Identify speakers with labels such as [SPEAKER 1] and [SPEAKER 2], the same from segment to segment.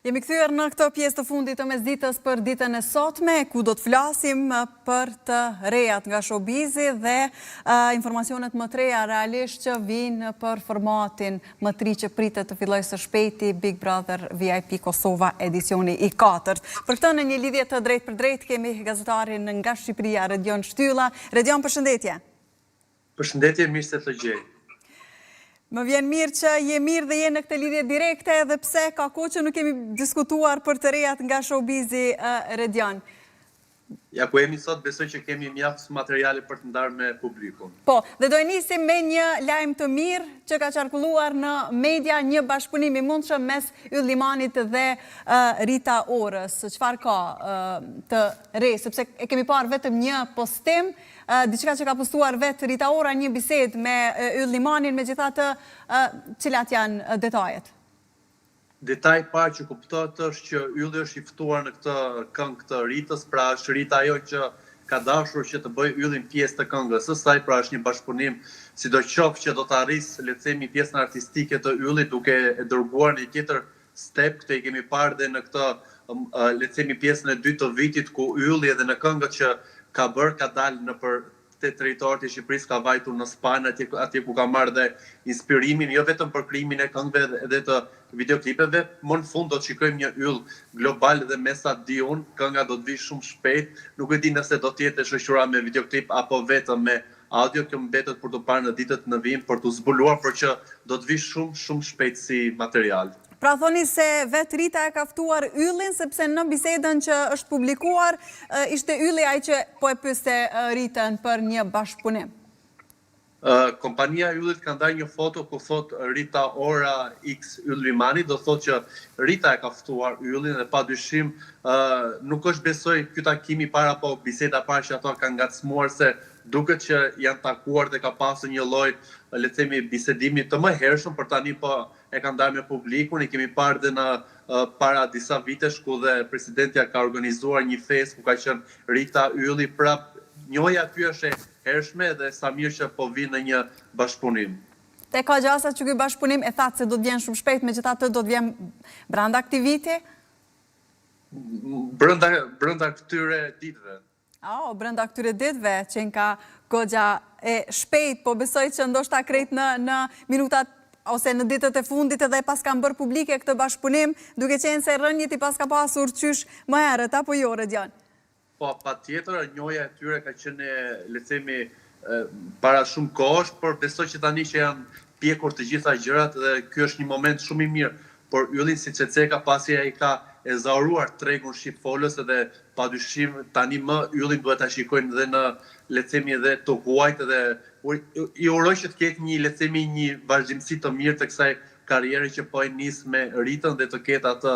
[SPEAKER 1] Jemi kthyer në këtë pjesë të fundit të mesditës për ditën e sotme, ku do të flasim për të rejat nga showbizi dhe informacionet më të reja realisht që vinë për formatin më të ri që pritet të fillojë së shpejti Big Brother VIP Kosova edicioni i 4. Për këtë në një lidhje të drejt për drejt kemi gazetarin nga Shqipëria, Redion Shtylla. Redion, përshëndetje.
[SPEAKER 2] Përshëndetje, mirë se të gjej.
[SPEAKER 1] Më vjen mirë që je mirë dhe je në këtë lidhje direkte, edhe pse ka kohë që nuk kemi diskutuar për të rejat nga showbizi, Redion.
[SPEAKER 2] Ja, ku jemi sot, besoj që kemi mjaft materiale për të ndarë me publikun.
[SPEAKER 1] Po, dhe do e nisim me një lajm të mirë që ka qarkulluar në media, një bashkëpunim i mundshëm mes Yll Limanit dhe Rita Orës. Çfarë ka të re, sepse e kemi parë vetëm një postim, diçka që ka postuar vetë Rita Ora, një bisedë me Yll Limanin, megjithatë cilat janë detajet?
[SPEAKER 2] Detaj parë që kuptohet është që Ylli është i ftuar në këtë këngë të Ritës, pra është Rita ajo që ka dashur që të bëjë Yllin pjesë të këngës së saj, pra është një bashkëpunim sidoqoftë që do të arrisë, le të themi, pjesën artistike të Yllit, duke e dërguar në një tjetër step, këtë i kemi parë dhe në këtë, le të themi, pjesën e dytë të vitit, ku Ylli edhe në këngët që ka bërë, ka dalë në për të territorit e Shqipërisë, ka vajtur në Spanjë, atje ku ka marrë dhe inspirimin, jo vetëm për krijimin e këngëve edhe të videoklipeve, më në fund do të shikojmë një Yll global dhe me sa di unë, kënga do të vi shumë shpejt, nuk e di nëse do të jetë e shoqëruar me videoklip apo vetëm me audio, kjo mbetet për të parë në ditët në vijim, për të zbuluar, por që do të vi shumë shpejt si material.
[SPEAKER 1] Pra thoni se vetë Rita e ka ftuar Yllin, sepse në bisedën që është publikuar, ishte Ylli ai që po e pyeste Ritën për një bashkëpunim.
[SPEAKER 2] Kompania e Yllit ka ndarë një foto ku thot Rita Ora X Yll Limani, do thot që Rita e ka ftuar Yllin dhe padyshim nuk është besoj ky takimi para apo biseda para që ato kanë ngacmuar, se duket që janë takuar dhe ka pasur një lloj, le të themi, bisedimi të mëhershëm, për tani po e kanë ndarë me publikun, e kemi parë dhe në para disa vitesh ku dhe presidentja ka organizuar një festë ku ka qenë Rita, Ylli, prap njoja aty është e hershme dhe sa mirë që po vinë në një bashkëpunim.
[SPEAKER 1] Te ka gjasa që ky bashkëpunim e thatë se do të vjen shumë shpejt, megjithatë do të vjen brenda aktiviti?
[SPEAKER 2] Brenda këtyre ditëve.
[SPEAKER 1] Brenda këtyre ditëve që nga goxha e shpejt, po besoj që ndoshta krejt në minutat ose në ditët e fundit edhe pas kanë bërë publike këtë bashkëpunim, duke qenë se rënjit i pas ka pasur qysh më herët, apo jo, Redion?
[SPEAKER 2] Po, pa tjetër, njoja e tyre ka qenë, le të themi, para shumë kohësh, por besoj që tani që janë pjekur të gjitha gjërat dhe ky është një moment shumë i mirë, por Yllin si Ceceka pasi ai ka ezauruar tregun shqipfolës edhe padyshim tani më Yllin duhet ta shikojnë edhe në, le të themi, edhe të huajt edhe i uroj që të ketë një, le të themi, një vazhdimsi të mirë të kësaj karriere që po e nis me Ritën dhe të ketë atë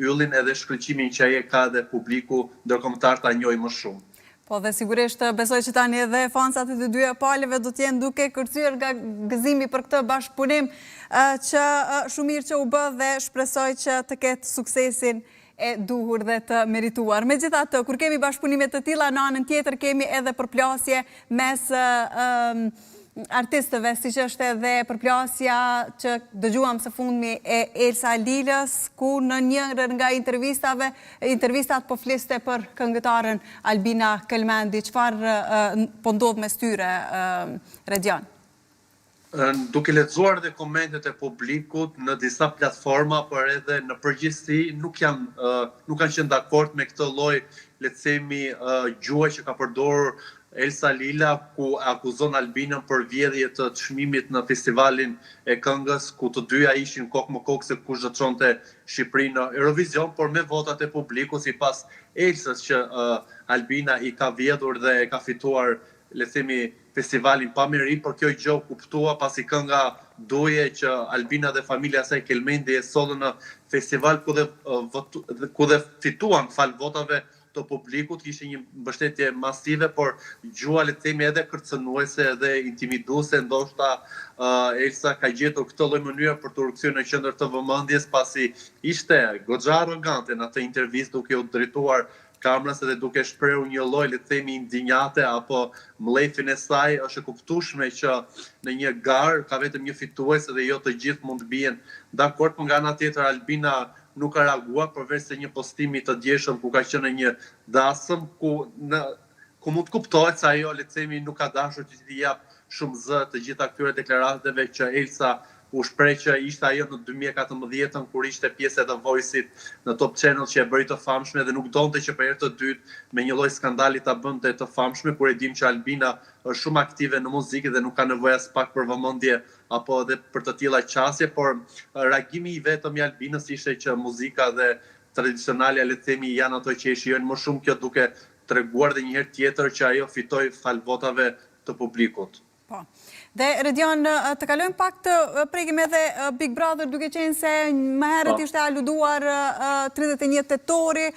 [SPEAKER 2] Yllin edhe shkëlqimin që ai ka dhe publiku ndërkombëtar ta njohë më shumë.
[SPEAKER 1] Po dhe sigurisht besoj që tani edhe fansat e të dyja palëve do të jenë duke kërcyer nga gëzimi për këtë bashkëpunim që shumë mirë që u bë dhe shpresoj që të ketë suksesin e duhur dhe të merituar. Megjithatë, kur kemi bashkëpunime të tilla, në anën tjetër kemi edhe përplasje mes artistëve, siç është edhe përplasja që dëgjuam së fundmi e Elsa Lilës, ku në një nga intervistat po fliste për këngëtaren Albina Kelmendi. Çfarë po ndodh mes tyre, Redion?
[SPEAKER 2] Duke lexuar dhe komentet e publikut në disa platforma, por edhe në përgjithësi nuk kanë qenë dakord me këtë lloj, le të themi, gjuhë që ka përdorur Elsa Lila, ku akuzon Albinën për vjedhje të çmimit në festivalin e këngës, ku të dyja ishin kokë më kokë se kush do të çonte Shqipërinë në Eurovision, por me votat e publikut sipas Elsës që Albina i ka vjedhur dhe e ka fituar, le të themi, festivalin pa meri, por kjo gjë u kuptua pasi kënga doje që Albina dhe familja e saj Kelmendi e sollën në festival ku dhe fituan fal votave të publikut, kishte një mbështetje masive, por gjua, le të themi, edhe kërcënuese edhe intimiduese, ndoshta Elsa ka gjetur këtë lloj mënyre për të rikthyer në qendër të vëmendjes pasi ishte goxha arrogante në atë intervistë, duke u drejtuar kamerës edhe duke shprehur një lloj, le të themi, indinjate apo mllefin e saj. Është e kuptueshme që në një garë ka vetëm një fitues dhe jo të gjithë mund të bien dakord, por nga ana tjetër Albina nuk ka reaguar përveç se një postimi të djeshëm ku ka qenë një dasëm ku mund të kuptohet se ajo le të themi nuk ka dashur që t'i jap shumë zë të gjitha këtyre deklaratave që Elsa u shpreh që ishte ajo në 2014 kur ishte pjesë e The Voice-it në Top Channel që e bëri të famshme dhe nuk donte që për herë të dytë me një lloj skandali ta bënte të famshme kur e dim që Albina është shumë aktive në muzikë dhe nuk ka nevojë as pak për vëmendje apo edhe për të tilla qasje, por reagimi i vetëm i Albinës ishte që muzika dhe tradicionale le të themi janë ato që e shijojnë më shumë, kjo duke treguar dhe një herë tjetër që ajo fitoi fal votave të publikut.
[SPEAKER 1] Po. Dhe Redion, të kalojmë pak të prekim edhe Big Brother, duke qenë se më herët ishte aluduar 31 tetori,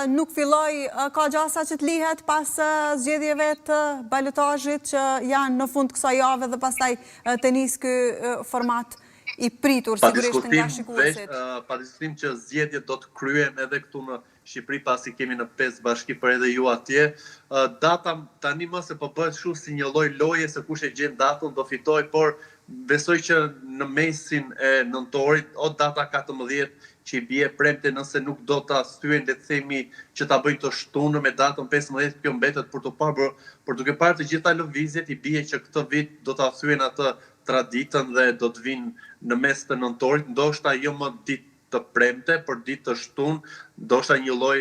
[SPEAKER 1] nuk filloi ka gjasa që të lihet pas zgjedhjeve të balotazhit që janë në fund kësaj jave dhe pastaj të nis ky format i pritur sigurisht nga shikuesit.
[SPEAKER 2] Pa diskutim që zgjedhjet do të kryhen edhe këtu në Shqipëri pasi kemi në 5 bashki për edhe ju atje. Data tani më se po bëhet shumë si një lloj loje se kush e gjen datën do fitoj, por besoj që në mesin e nëntorit o data 14 që i bie premte nëse nuk do ta thyen le të themi që ta bëjnë të shtunë me datën 15, kjo mbetet për të parë, por duke parë të gjitha lëvizjet i bie që këtë vit do ta thyen atë traditën dhe do të vinë në mes të nëntorit, ndoshta jo më ditë të premte, për ditë të shtunë, ndoshta një lloj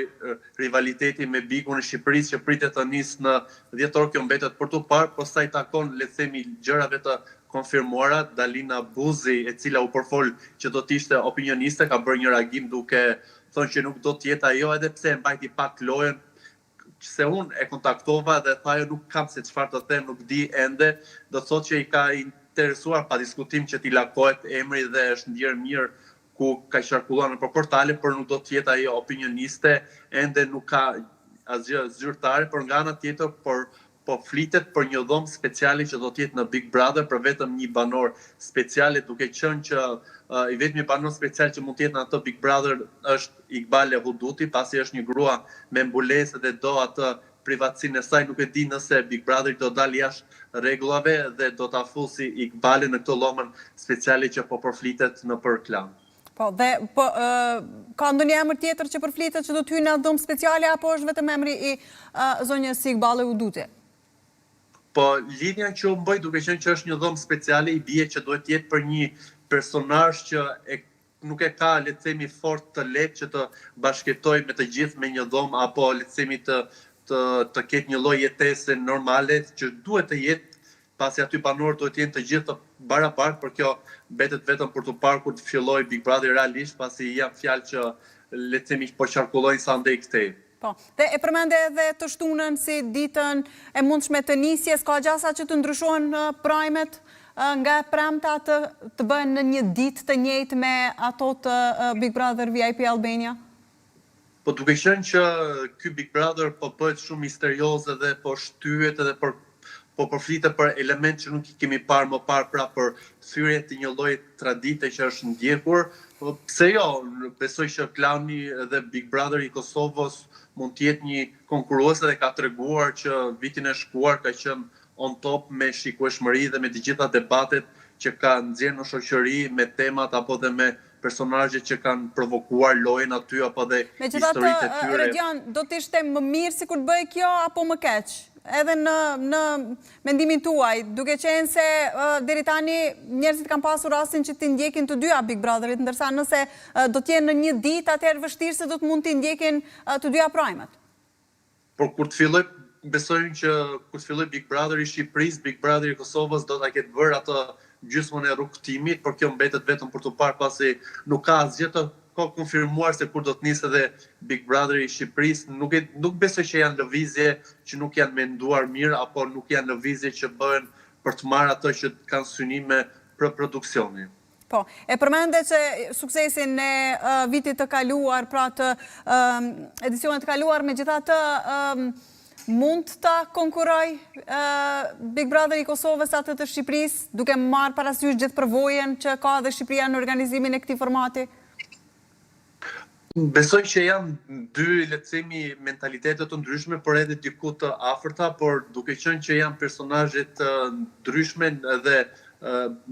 [SPEAKER 2] rivaliteti me Bigun e Shqipërisë që pritet të nisë në 10 orë, kjo mbetet për të parë, por sa i takon le të themi gjërave të konfirmuara, Dalina Buzi, e cila u përfol që do të ishte opinioniste, ka bërë një reagim duke thënë që nuk do të jetë ajo, edhe pse e mbajti pak lojën, se unë e kontaktova dhe tha jo nuk kam se çfarë të them, nuk di ende, do të thotë që i ka interesuar pa diskutim që t'i lakohet emri dhe është ndjerë mirë ku ka qarkulluar në portale, por nuk do të jetë ajo opinioniste, ende nuk ka asgjë zyrtare, por nga ana tjetër po flitet për një dhomë speciale që do të jetë në Big Brother për vetëm një banor speciale, duke qenë që i vetmi banor special që mund të jetë në atë Big Brother është Iqbal Huduti, pasi është një grua me mbulesë dhe do atë privatësinë e saj, nuk e di nëse Big Brother do dalë jashtë rregullave dhe do ta fusi Iqbalin në këtë lomën speciale që po përflitet në për klan.
[SPEAKER 1] Po, dhe ka ndonjë emër tjetër që përflitet që do të hyjë në dhomë speciale apo është vetëm emri i zonjës Iqbal Huduti?
[SPEAKER 2] Po, linja që u mbaj duke qenë që është një dhomë speciale i bie që duhet jetë për një personazh që nuk e ka le të themi fort të lehtë që të bashkëtoj me të gjithë me një dhomë apo le të themi të ketë një lloj jetese normale që duhet të jetë pasi aty banorët duhet të jenë të gjithë të barabartë, por kjo mbetet vetëm për të parë kur të fillojë Big Brother realisht, pasi janë fjalë që le të themi po qarkullojnë sa ndej këtej.
[SPEAKER 1] Po, dhe e përmende edhe të shtunën si ditën e mundshme të nisjes, ka gjasa që të ndryshohen primet nga premta të bëhen në një ditë të njëjtë me ato të Big Brother VIP Albania?
[SPEAKER 2] Po duke qenë që ky Big Brother po bëhet shumë misterioze dhe po shtyhet edhe po përflitet për element që nuk i kemi parë më parë, pra për thyrje të një lloji tradite që është ndjekur. Pse jo, besoj që klani dhe Big Brother i Kosovës mund të jetë një konkurrues dhe ka treguar që vitin e shkuar ka qenë on top me shikueshmëri dhe me të gjitha debatet që ka nxjerrë në shoqëri me temat apo dhe me personazhe që kanë provokuar lojën aty apo dhe historitë e tyre.
[SPEAKER 1] Redion, do të ishte më mirë sikur të bëhej kjo apo më keq? Edhe në mendimin tuaj, duke qenë se deri tani njerëzit kanë pasur rastin që t'i ndjekin të dyja Big Brotherit, ndërsa nëse do t'jenë në një ditë, atëherë vështirë se do të mund t'i ndjekin të dyja primet.
[SPEAKER 2] Por kur të filloj, besojnë që kur të filloj Big Brother i Shqipërisë, Big Brother i Kosovës do ta ketë bërë atë gjysmën e rrugtimit, por kjo mbetet vetëm për të parë pasi nuk ka asgjë të konfirmuar se kur do të nisë edhe Big Brother i Shqipërisë, nuk besoj që janë lëvizje që nuk janë menduar mirë apo nuk janë lëvizje që bëhen për të marrë ato që kanë synime për produksioni.
[SPEAKER 1] Po, e përmende që suksesin e vitit të kaluar, pra të edicionet të kaluar, megjithatë mund të konkurroj Big Brother i Kosovës atë të Shqipërisë, duke marrë parasysh gjithë përvojën që ka dhe Shqipëria në organizimin e këtij formati?
[SPEAKER 2] Besoj që janë dy, le të themi, mentalitetet të ndryshme, por edhe diku të afërta, por duke qenë që janë personazhe të ndryshme dhe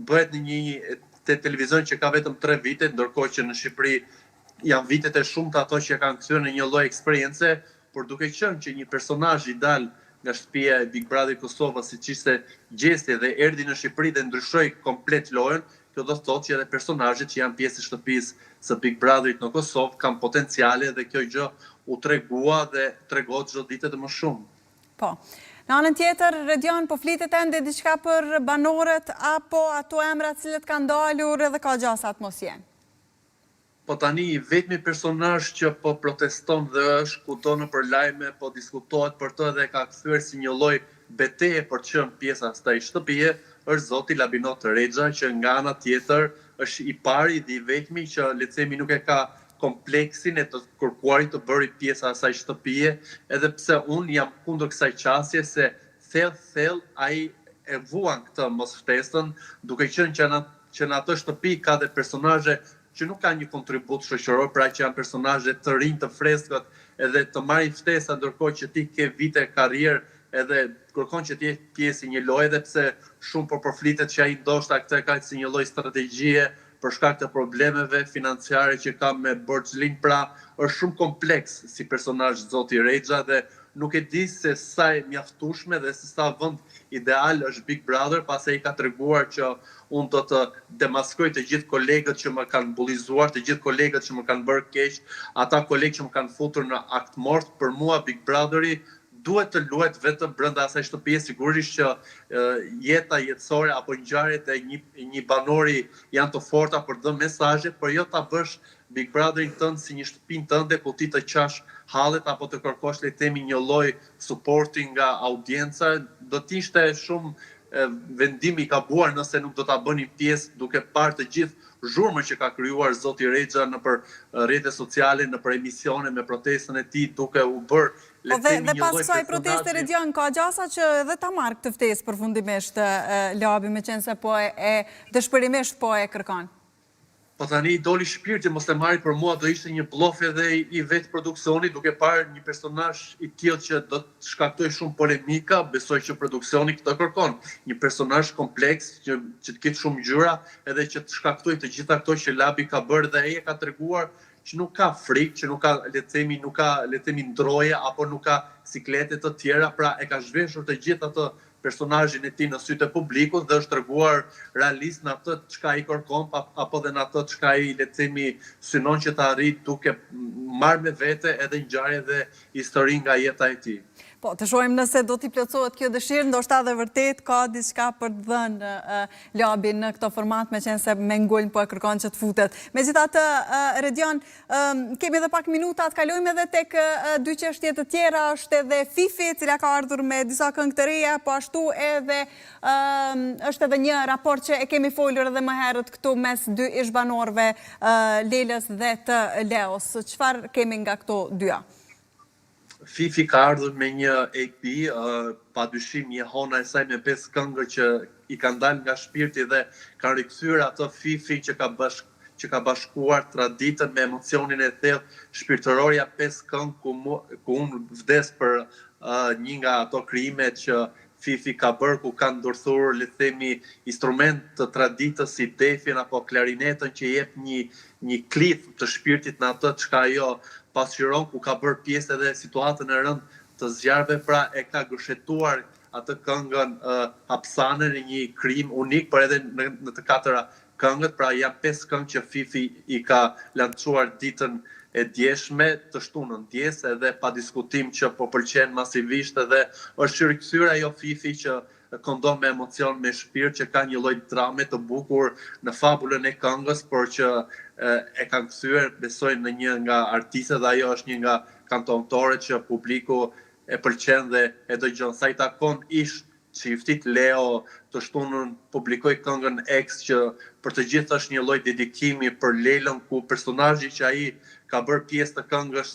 [SPEAKER 2] bëhet në një televizion që ka vetëm 3 vite, ndërkohë që në Shqipëri janë vitet e shumta ato që kanë kthyer në një lloj eksperience, por duke qenë që një personazh i dal nga shtëpia e Big Brother Kosova, siç ishte gjesti dhe erdhi në Shqipëri dhe ndryshoi komplet lojën, kjo do të thotë që edhe personazhet që janë pjesë e shtëpisë së Big Brotherit në Kosovë kanë potenciale dhe kjo gjë u tregua dhe tregohet çdo ditë të më shumë.
[SPEAKER 1] Po. Në anën tjetër, Redion, po flitet ende diçka për banorët apo ato emra të cilët kanë dalur edhe ka gjasa mos jenë?
[SPEAKER 2] Po tani, vetmi personazh që po proteston dhe është kudo në për lajme, po diskutohet për të dhe ka kthyer si një lloj betejë për të qenë pjesa e kësaj shtëpie, është zoti Labinot Rexha, që nga ana tjetër është i pari dhe i vetmi që le të themi nuk e ka kompleksin e të kërkuarit të bëri pjesa e asaj shtëpie, edhe pse unë jam kundër kësaj qasje se thellë ai e vuan këtë moshtesën, duke qenë që në atë shtëpi ka dhe personazhe që nuk ka një kontribut shoqëror, pra që janë personazhe të rinj, të freskët, edhe të marrin ftesa ndërkohë që ti ke vite karrierë edhe kërkon që ti je pjesë i një loje, edhe pse shumë po përflitet që ai ndoshta këtë ka si një lloj strategjie për shkak të problemeve financiare që ka me Borxhlin, pra është shumë kompleks si personazh zoti Rexha dhe nuk e di se sa e mjaftueshme dhe se sa vend ideal është Big Brother, pasi ai ka treguar që unë do të demaskoj të gjithë kolegët që më kanë bullizuar, të gjithë kolegët që më kanë bërë keq, ata kolegë që më kanë futur në akt mort. Për mua Big Brotheri duhet të luhet vetëm brenda asaj shtëpie, sigurisht që jeta jetësore apo ngjarjet e një banori janë të forta për të dhënë mesazhe, por jo ta bësh Big Brotherin tënd si një shtëpinë tënde ku ti të qash hallet apo të kërkosh le të themi një lloj supporti nga audienca, do të ishte shumë vendim i gabuar nëse nuk do ta bëni pjesë duke parë të gjithë zhurmën që ka krijuar zoti Rexha nëpër rrjetet sociale, nëpër emisione me protestën e tij, duke u bërë le të themi një lloj.
[SPEAKER 1] Dhe pas kësaj proteste Redion ka gjasa që edhe ta marrë këtë ftesë përfundimisht Labi, meqense po e dëshpërimisht po e kërkon.
[SPEAKER 2] Po tani i doli shpirti, mos e marri, për mua do ishte një blluf edhe i vetë produksioni, duke parë një personazh i tillë që do të shkaktoj shumë polemika, besoj që produksioni këtë kërkon. Një personazh kompleks që të ketë shumë ngjyra edhe që të shkaktoj të gjitha ato që Labi ka bërë dhe ai e ka treguar që nuk ka frikë, që nuk ka le të themi ndroje apo nuk ka siklete të tjera, pra e ka zhveshur të gjithë ato personazhin e tij në sytë e publikut dhe është treguar realist në atë çka i kërkon apo dhe në atë çka i le të themi synon që të arrijë duke marrë me vete edhe ngjarje dhe histori nga jeta e tij.
[SPEAKER 1] Po, të shohim nëse do t'i plotësohet kjo dëshirë, ndoshta dhe vërtet ka diçka për të dhënë Labi në këto format, meqense me ngulm po e kërkon që të futet. Megjithatë, Redion, kemi edhe pak minuta, të kalojmë edhe tek dy çështje të tjera, është edhe Fifi, e cila ka ardhur me disa këngë të reja, po ashtu edhe është edhe një raport që e kemi folur edhe më herët këtu mes dy ish-banorëve, Lelës dhe të Leos. Çfarë kemi nga këto dyja?
[SPEAKER 2] Fifi ka ardhur me një EP, padyshim një hona e saj me 5 këngë që i kanë dalë nga shpirti dhe kanë rikthyer atë Fifi që ka bashkuar traditën me emocionin e thellë shpirtëror, 5 këngë ku unë vdes për një nga ato krijimet që Fifi ka bërë, ku kanë ndërthur le të themi instrument të traditës si defin apo klarinetën që jep një klip të shpirtit në atë çka ajo pasqyron, ku ka bërë pjesë edhe situatën e rëndë të zjarve, pra e ka gërshetuar atë këngën Hapsane në një krijim unik, por edhe në të katëra këngët, pra janë 5 këngë që Fifi i ka lançuar ditën e djeshme të shtunën djes, edhe pa diskutim që po pëlqen masivisht, edhe është rikthyer ajo Fifi që këndon me emocion, me shpirt, që ka një lloj drame të bukur në fabulën e këngës, por që e kanë kthyer, besoj, në një nga artistët dhe ajo është një nga kantatorët që publiku e pëlqen dhe e dëgjon. Sa i takon ish çiftit Leo të shtunën publikoi këngën X, që për të gjithë është një lloj dedikimi për Lelën, ku personazhi që ai ka bërë pjesë të këngës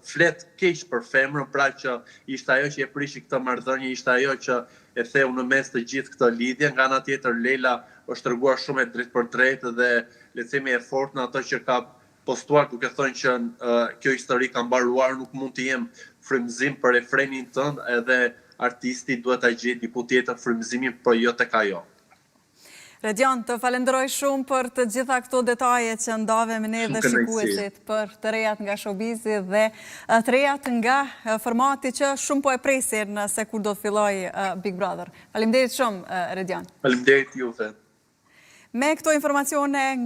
[SPEAKER 2] flet keq për femrën, pra që ishte ajo që e prishi këtë marrëdhënie, ishte ajo që e theu në mes të gjithë këtë lidhje. Nga ana tjetër Lela është treguar shumë e drejt për drejt dhe le të themi e fortë në ato që ka postuar, duke thënë që kjo histori ka mbaruar, nuk mund të jem frymëzim për refrenin tënd, edhe artisti duhet ta gjejë diku tjetër frymëzimin, por jo tek ajo.
[SPEAKER 1] Redian, të falenderoj shumë për të gjitha këto detaje që ndave me ne dhe shikuesit për të rejat nga showbizi dhe të rejat nga formati që shumë po e presin se kur do të filloj Big Brother. Faleminderit shumë, Redian.
[SPEAKER 2] Faleminderit juve.
[SPEAKER 1] Me këto informacione nga